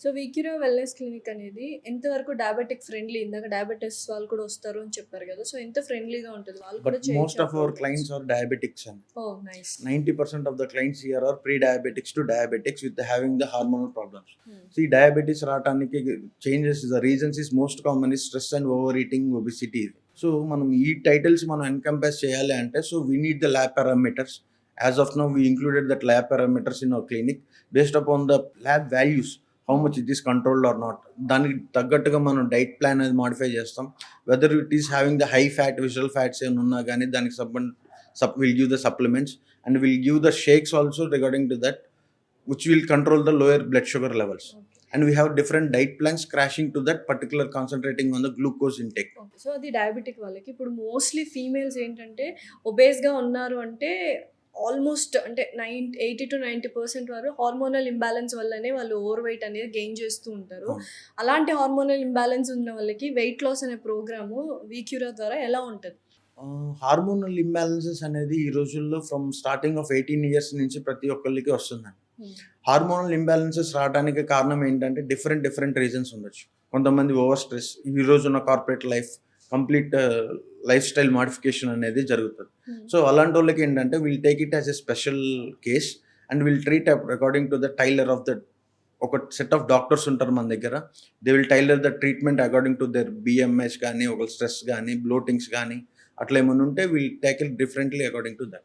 So వీక్యూరియా wellness clinic అనేది ఎంతవరకు diabetic friendly? ఇందాక డయాబెటిస్ వాళ్ళు కూడా వస్తారు అని చెప్పారు కదా! సో ఎంత ఫ్రెండ్లీగా ఉంటది? వాళ్ళు But కూడా most చేయొచ్చా of our programmes? clients are diabetics, and oh! Nice. 90% of the clients here are pre-diabetics to diabetics with having the hormonal problems. హ్మ్. See, diabetes రావటానికి changes, the reasons is most common is stress and overeating, obesity. So మనం ఈ titles మనం encompass చేయాలి అంటే, so we need the lab parameters. As of now we included that lab parameters in our clinic based upon the lab values, how much it is controlled or not. దానికి తగ్గట్టుగా మనం diet plan అనేది modify చేస్తాం. Whether it is having the high fat, visual fats ఏమైనా ఉన్నా కానీ దానికి will give the supplements and will give the shakes also regarding to that, which will control the lower blood sugar levels. Okay. And we have different diet plans crashing to that particular, concentrating on the glucose intake. Okay. So అది diabetic వాళ్ళకి. ఇప్పుడు mostly females ఏంటంటే ఒబేస్‌గా ఉన్నారు అంటే almost అంటే 80-90% వారు hormonal imbalance వల్లనే వాళ్ళు ఓవర్ వెయిట్ అనేది గెయిన్ చేస్తూ ఉంటారు. అవును. అలాంటి హార్మోనల్ ఇంబాలెన్స్ ఉన్న వాళ్ళకి వెయిట్ లాస్ అనే ప్రోగ్రాము వీక్యూరియా ద్వారా ఎలా ఉంటది? హార్మోనల్ ఇంబ్యాలెన్సెస్ అనేది ఈ రోజుల్లో ఫ్రమ్ స్టార్టింగ్ ఆఫ్ 18 ఇయర్స్ నుంచి ప్రతి ఒక్కరికి వస్తుందండి. హ్మ్. హార్మోనల్ ఇంబ్యాలెన్సెస్ రావడానికి కారణం ఏంటంటే డిఫరెంట్ రీజన్స్ ఉండొచ్చు. కొంతమంది ఓవర్ స్ట్రెస్, ఈ రోజున్న corporate life, complete life style modification అనేది జరుగుతుంది. హ్మ్. సో అలాంటి వాళ్ళకి ఏంటంటే will take it as a special case and will treat according to the tailor of the, ఒక సెట్ ఆఫ్ డాక్టర్స్ ఉంటారు మన దగ్గర. They will tailor the treatment according to their BMS కానీ, ఒక స్ట్రెస్ కానీ, బ్లోటింగ్స్ కానీ అట్లా ఏమైనా ఉంటే will tackle differently according to that.